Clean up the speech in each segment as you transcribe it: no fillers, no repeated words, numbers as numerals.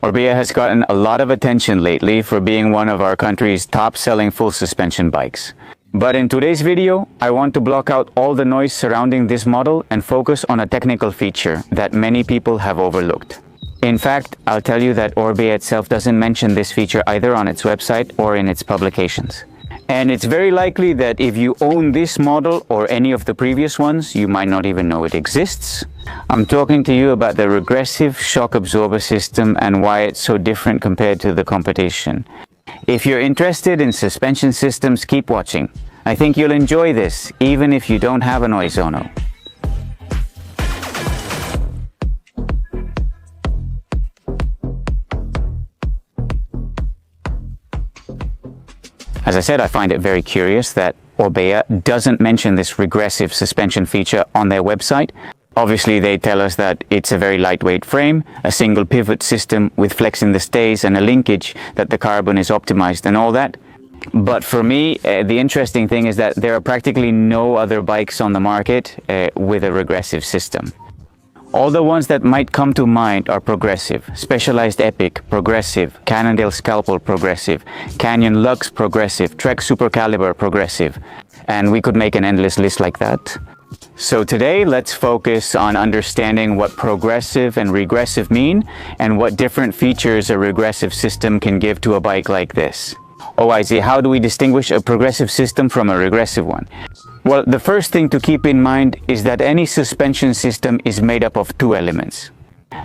ORBEA has gotten a lot of attention lately for being one of our country's top-selling full suspension bikes. But in today's video, I want to block out all the noise surrounding this model and focus on a technical feature that many people have overlooked. In fact, I'll tell you that ORBEA itself doesn't mention this feature either on its website or in its publications. And it's very likely that if you own this model or any of the previous ones, you might not even know it exists. I'm talking to you about the regressive shock absorber system and why it's so different compared to the competition. If you're interested in suspension systems, keep watching. I think you'll enjoy this, even if you don't have an Oizono. As I said, I find it very curious that ORBEA doesn't mention this regressive suspension feature on their website. Obviously, they tell us that it's a very lightweight frame, a single pivot system with flex in the stays and a linkage, that the carbon is optimized and all that. But for me, the interesting thing is that there are practically no other bikes on the market with a regressive system. All the ones that might come to mind are Progressive, Specialized Epic, Progressive, Cannondale Scalpel, Progressive, Canyon Lux, Progressive, Trek Super Caliber, Progressive, and we could make an endless list like that. So today, let's focus on understanding what progressive and regressive mean and what different features a regressive system can give to a bike like this. OIZ, how do we distinguish a progressive system from a regressive one? Well, the first thing to keep in mind is that any suspension system is made up of two elements.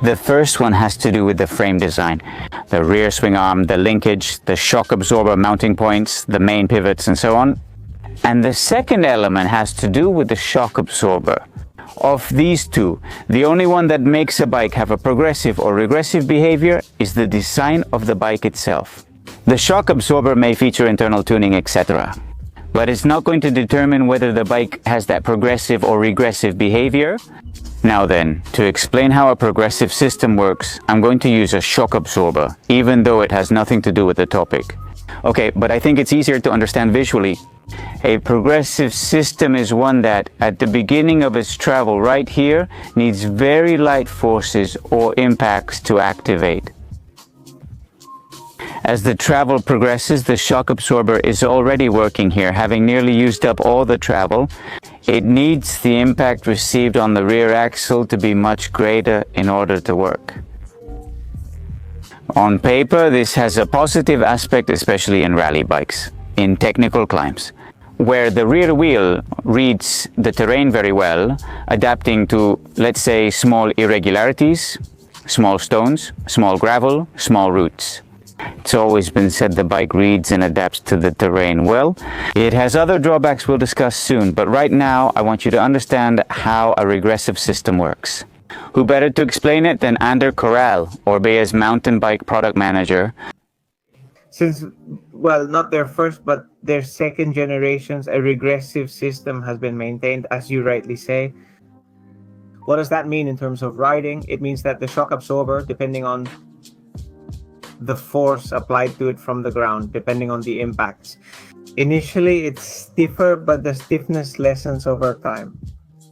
The first one has to do with the frame design, the rear swing arm, the linkage, the shock absorber mounting points, the main pivots, and so on. And the second element has to do with the shock absorber. Of these two, the only one that makes a bike have a progressive or regressive behavior is the design of the bike itself. The shock absorber may feature internal tuning, etc. But it's not going to determine whether the bike has that progressive or regressive behavior. Now then, to explain how a progressive system works, I'm going to use a shock absorber, even though it has nothing to do with the topic. Okay, but I think it's easier to understand visually. A progressive system is one that, at the beginning of its travel right here, needs very light forces or impacts to activate. As the travel progresses, the shock absorber is already working here, having nearly used up all the travel. It needs the impact received on the rear axle to be much greater in order to work. On paper, this has a positive aspect, especially in rally bikes, in technical climbs, where the rear wheel reads the terrain very well, adapting to, let's say, small irregularities, small stones, small gravel, small roots. It's always been said the bike reads and adapts to the terrain well. It has other drawbacks we'll discuss soon, but right now I want you to understand how a regressive system works. Who better to explain it than Ander Corral, ORBEA's mountain bike product manager. Since, well, not their first, but their second generations, a regressive system has been maintained, as you rightly say. What does that mean in terms of riding? It means that the shock absorber, depending on the force applied to it from the ground, depending on the impacts. Initially, it's stiffer, but the stiffness lessens over time.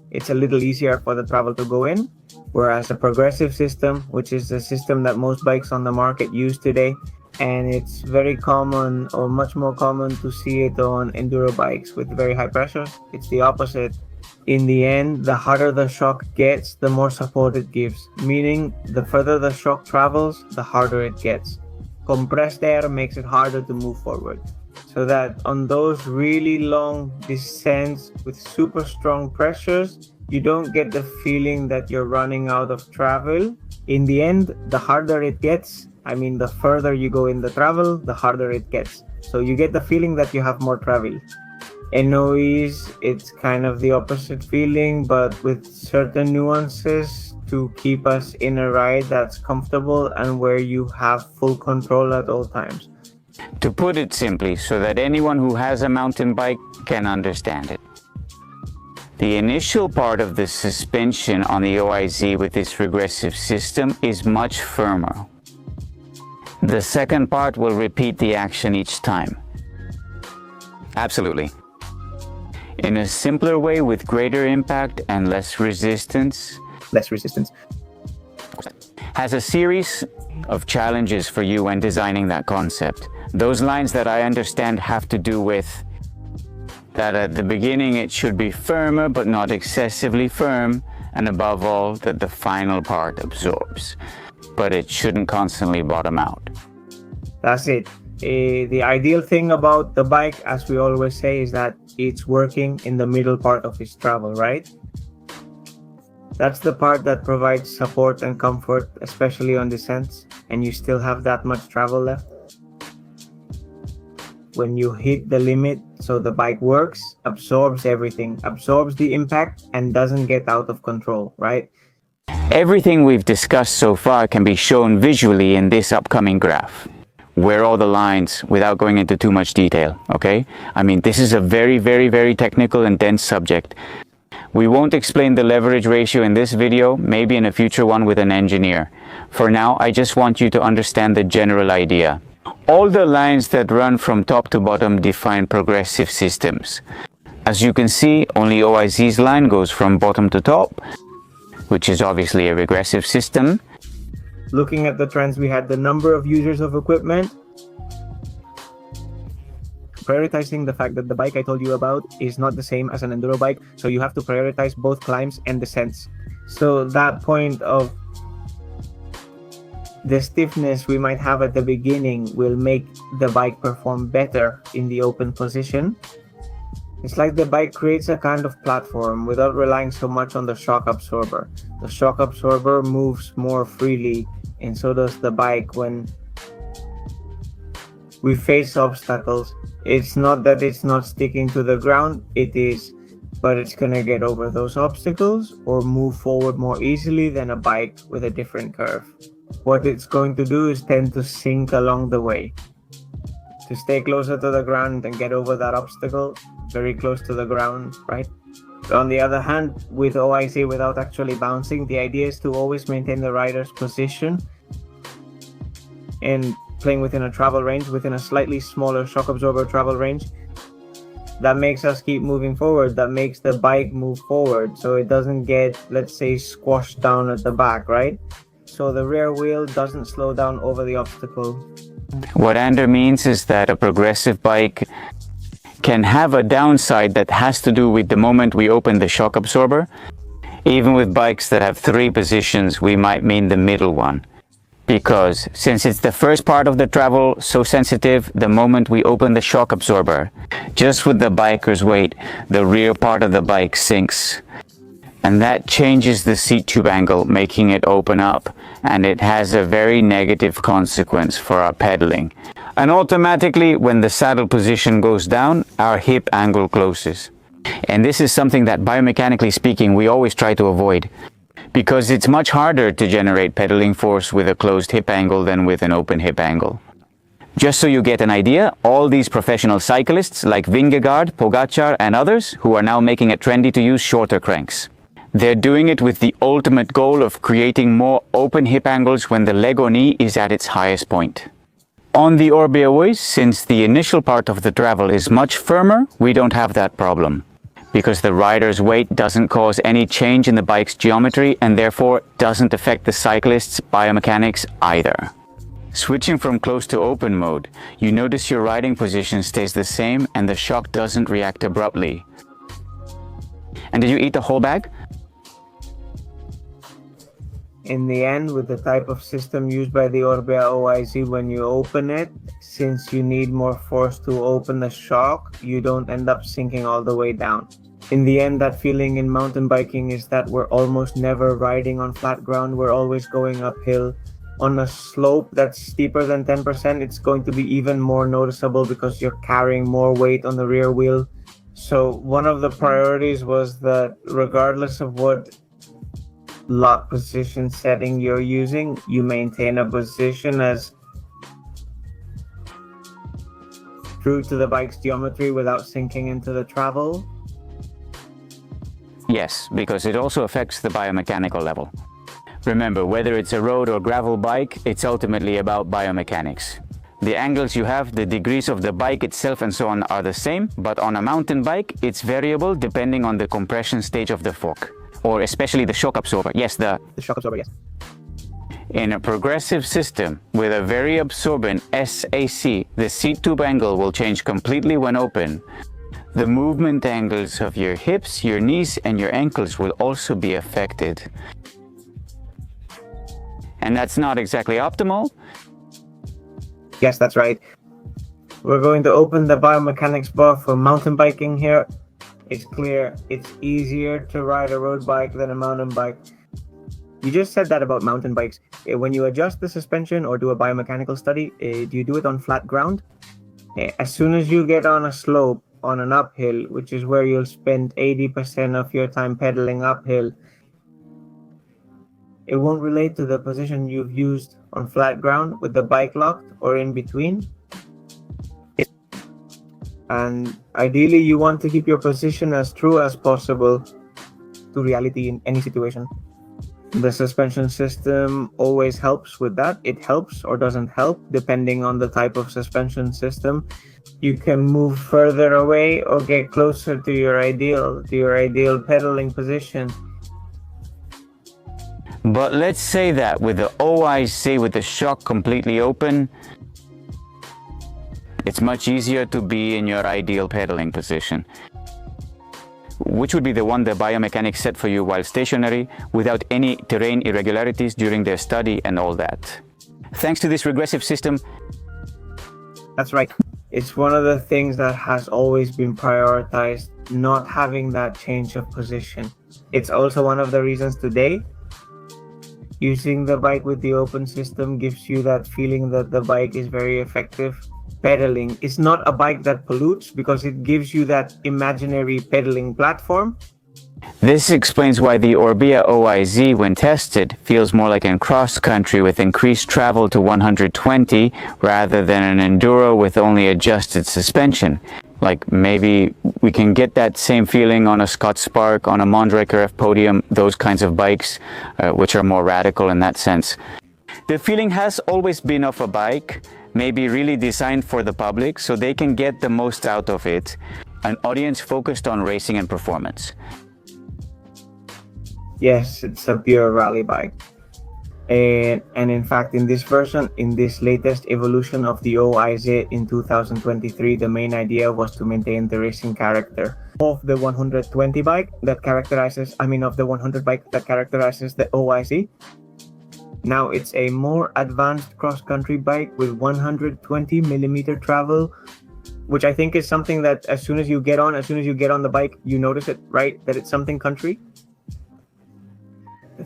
It's a little easier for the travel to go in, whereas a progressive system, which is the system that most bikes on the market use today, and it's very common or much more common to see it on enduro bikes with very high pressure. It's the opposite. In the end, the harder the shock gets, the more support it gives, meaning the further the shock travels, the harder it gets. Compressed air makes it harder to move forward, so that on those really long descents with super strong pressures, you don't get the feeling that you're running out of travel. In the end, the harder it gets, the further you go in the travel, the harder it gets. So you get the feeling that you have more travel. NOEs, it's kind of the opposite feeling, but with certain nuances to keep us in a ride that's comfortable and where you have full control at all times. To put it simply, so that anyone who has a mountain bike can understand it. The initial part of the suspension on the OIZ with this regressive system is much firmer. The second part will repeat the action each time. Absolutely. In a simpler way with greater impact and less resistance. has a series of challenges for you when designing that concept. Those lines that I understand have to do with that at the beginning it should be firmer but not excessively firm, and above all that the final part absorbs, but it shouldn't constantly bottom out. That's it. The ideal thing about the bike, as we always say, is that it's working in the middle part of its travel, right? That's the part that provides support and comfort, especially on descents, and you still have that much travel left. When you hit the limit, so the bike works, absorbs everything, absorbs the impact, and doesn't get out of control, right? Everything we've discussed so far can be shown visually in this upcoming graph. Where are all the lines without going into too much detail, okay? I mean, this is a very technical and dense subject. We won't explain the leverage ratio in this video, maybe in a future one with an engineer. For now, I just want you to understand the general idea. All the lines that run from top to bottom define progressive systems. As you can see, only OIZ's line goes from bottom to top, which is obviously a regressive system. Looking at the trends, we had the number of users of equipment, prioritizing the fact that the bike I told you about is not the same as an enduro bike, so you have to prioritize both climbs and descents. So that point of the stiffness we might have at the beginning will make the bike perform better in the open position. It's like the bike creates a kind of platform without relying so much on the shock absorber. The shock absorber moves more freely, and so does the bike when we face obstacles. It's not that it's not sticking to the ground, it is, but it's gonna get over those obstacles or move forward more easily than a bike with a different curve. What it's going to do is tend to sink along the way, to stay closer to the ground and get over that obstacle, very close to the ground, right? On the other hand, with OIZ, without actually bouncing, the idea is to always maintain the rider's position and playing within a travel range, within a slightly smaller shock absorber travel range. That makes us keep moving forward, that makes the bike move forward, so it doesn't get, let's say, squashed down at the back, right? So the rear wheel doesn't slow down over the obstacle. What Ander means is that a progressive bike can have a downside that has to do with the moment we open the shock absorber. Even with bikes that have 3 positions, we might mean the middle one. Because since it's the first part of the travel so sensitive, the moment we open the shock absorber, just with the biker's weight, the rear part of the bike sinks. And that changes the seat tube angle, making it open up, and it has a very negative consequence for our pedaling. And automatically, when the saddle position goes down, our hip angle closes. And this is something that, biomechanically speaking, we always try to avoid, because it's much harder to generate pedaling force with a closed hip angle than with an open hip angle. Just so you get an idea, all these professional cyclists like Vingegaard, Pogacar and others who are now making it trendy to use shorter cranks. They're doing it with the ultimate goal of creating more open hip angles when the leg or knee is at its highest point. On the ORBEA OIZ, since the initial part of the travel is much firmer, we don't have that problem, because the rider's weight doesn't cause any change in the bike's geometry and therefore doesn't affect the cyclist's biomechanics either. Switching from closed to open mode, you notice your riding position stays the same and the shock doesn't react abruptly. And did you eat the whole bag? In the end, with the type of system used by the ORBEA OIZ, when you open it, since you need more force to open the shock, you don't end up sinking all the way down. In the end, that feeling in mountain biking is that we're almost never riding on flat ground, we're always going uphill. On a slope that's steeper than 10%, it's going to be even more noticeable because you're carrying more weight on the rear wheel. So one of the priorities was that regardless of what lock position setting you're using, you maintain a position as true to the bike's geometry without sinking into the travel. Yes, because it also affects the biomechanical level. Remember, whether it's a road or gravel bike, it's ultimately about biomechanics. The angles you have, the degrees of the bike itself and so on are the same, but on a mountain bike, it's variable depending on the compression stage of the fork. Or especially the shock absorber. Yes, the shock absorber, yes. In a progressive system with a very absorbent SAC, the seat tube angle will change completely when open. The movement angles of your hips, your knees, and your ankles will also be affected. And that's not exactly optimal. Yes, that's right. We're going to open the biomechanics bar for mountain biking here. It's clear it's easier to ride a road bike than a mountain bike. You just said that about mountain bikes. When you adjust the suspension or do a biomechanical study, do you do it on flat ground? As soon as you get on a slope, on an uphill, which is where you'll spend 80% of your time pedaling uphill, it won't relate to the position you've used on flat ground with the bike locked or in between. And ideally, you want to keep your position as true as possible to reality in any situation. The suspension system always helps with that. It helps or doesn't help depending on the type of suspension system. You can move further away or get closer to your ideal pedaling position. But let's say that with the OIZ, with the shock completely open, it's much easier to be in your ideal pedaling position, which would be the one the biomechanics set for you while stationary, without any terrain irregularities during their study and all that. Thanks to this regressive system. That's right. It's one of the things that has always been prioritized, not having that change of position. It's also one of the reasons today using the bike with the open system gives you that feeling that the bike is very effective. Pedaling is not a bike that pollutes because it gives you that imaginary pedaling platform. This explains why the ORBEA OIZ, when tested, feels more like in cross-country with increased travel to 120 rather than an enduro with only adjusted suspension. Like maybe we can get that same feeling on a Scott Spark, on a Mondraker F Podium, those kinds of bikes, which are more radical in that sense. The feeling has always been of a bike, maybe really designed for the public so they can get the most out of it, an audience focused on racing and performance. Yes, it's a pure rally bike. And in fact, in this version, in this latest evolution of the OIZ in 2023, the main idea was to maintain the racing character of the 120 bike that characterizes, of the 100 bike that characterizes the OIZ. Now it's a more advanced cross-country bike with 120 millimeter travel, which I think is something that as soon as you get on the bike, you notice it, right? That it's something country.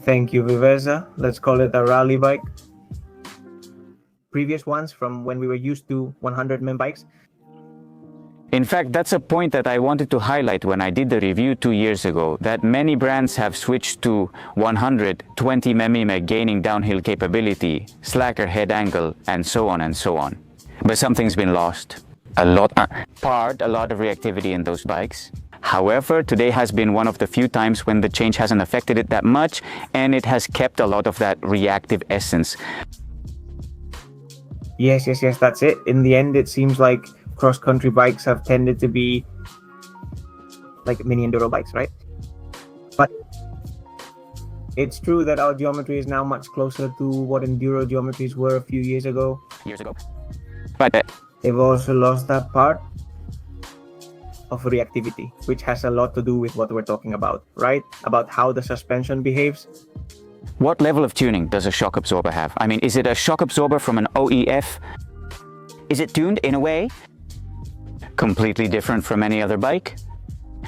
Thank you, Viveza. Let's call it a rally bike. Previous ones from when we were used to 100 mm bikes. In fact, that's a point that I wanted to highlight when I did the review 2 years ago, that many brands have switched to 120 mm gaining downhill capability, slacker head angle, and so on and so on. But something's been lost. A lot of reactivity in those bikes. However, today has been one of the few times when the change hasn't affected it that much, and it has kept a lot of that reactive essence. Yes, that's it. In the end, it seems like cross-country bikes have tended to be like mini enduro bikes, right? But it's true that our geometry is now much closer to what enduro geometries were a few years ago. But they've also lost that part of reactivity, which has a lot to do with what we're talking about, right? About how the suspension behaves. What level of tuning does a shock absorber have? Is it a shock absorber from an OEF? Is it tuned in a way completely different from any other bike?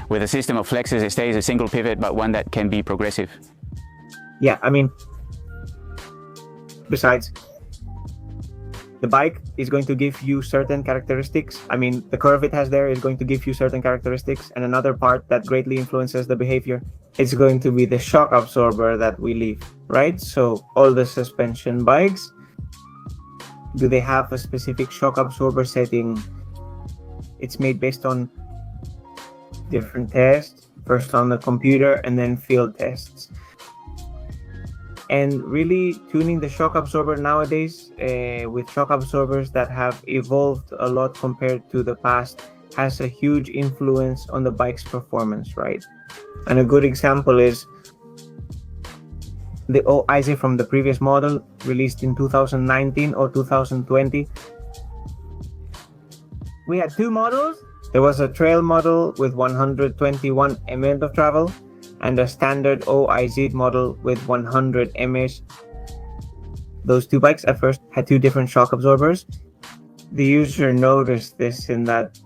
With a system of flexes, it stays a single pivot, but one that can be progressive. Yeah, besides, the bike is going to give you certain characteristics. The curve it has there is going to give you certain characteristics, and another part that greatly influences the behavior, it's going to be the shock absorber that we leave, right? So all the suspension bikes, do they have a specific shock absorber setting? It's made based on different tests, first on the computer and then field tests. And really tuning the shock absorber nowadays with shock absorbers that have evolved a lot compared to the past has a huge influence on the bike's performance, right? And a good example is the OIZ from the previous model released in 2019 or 2020. We had two models. There was a trail model with 121 mm of travel and a standard OIZ model with 100 mm. Those two bikes at first had two different shock absorbers. The user noticed this in that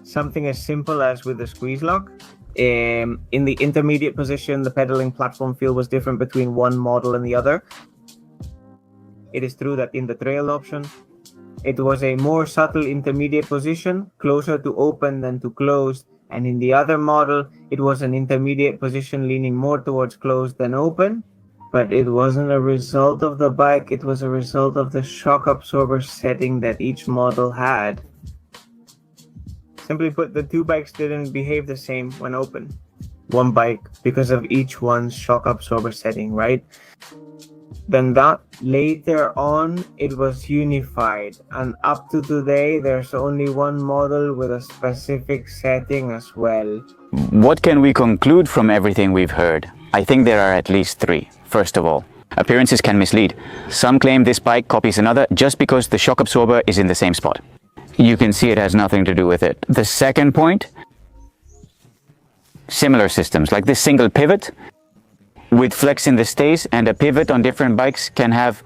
something as simple as with the squeeze lock. In the intermediate position, the pedaling platform feel was different between one model and the other. It is true that in the trail option, it was a more subtle intermediate position, closer to open than to closed, and in the other model, it was an intermediate position leaning more towards closed than open. But it wasn't a result of the bike, it was a result of the shock absorber setting that each model had. Simply put, the two bikes didn't behave the same when open. One bike because of each one's shock absorber setting, right? Then that later on, it was unified. And up to today, there's only one model with a specific setting as well. What can we conclude from everything we've heard? I think there are at least three. First of all, appearances can mislead. Some claim this bike copies another just because the shock absorber is in the same spot. You can see it has nothing to do with it. The second point, similar systems like this single pivot with flex in the stays and a pivot on different bikes can have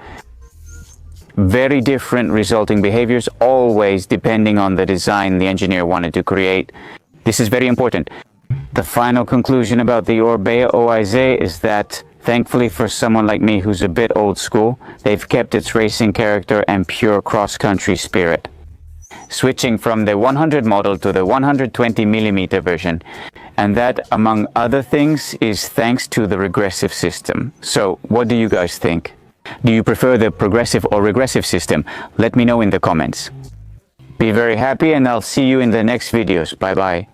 very different resulting behaviors, always depending on the design the engineer wanted to create. This is very important. The final conclusion about the ORBEA OIZ is that, thankfully for someone like me who's a bit old school, they've kept its racing character and pure cross-country spirit. Switching from the 100 model to the 120mm version, and that, among other things, is thanks to the regressive system. So, what do you guys think? Do you prefer the progressive or regressive system? Let me know in the comments. Be very happy, and I'll see you in the next videos. Bye bye.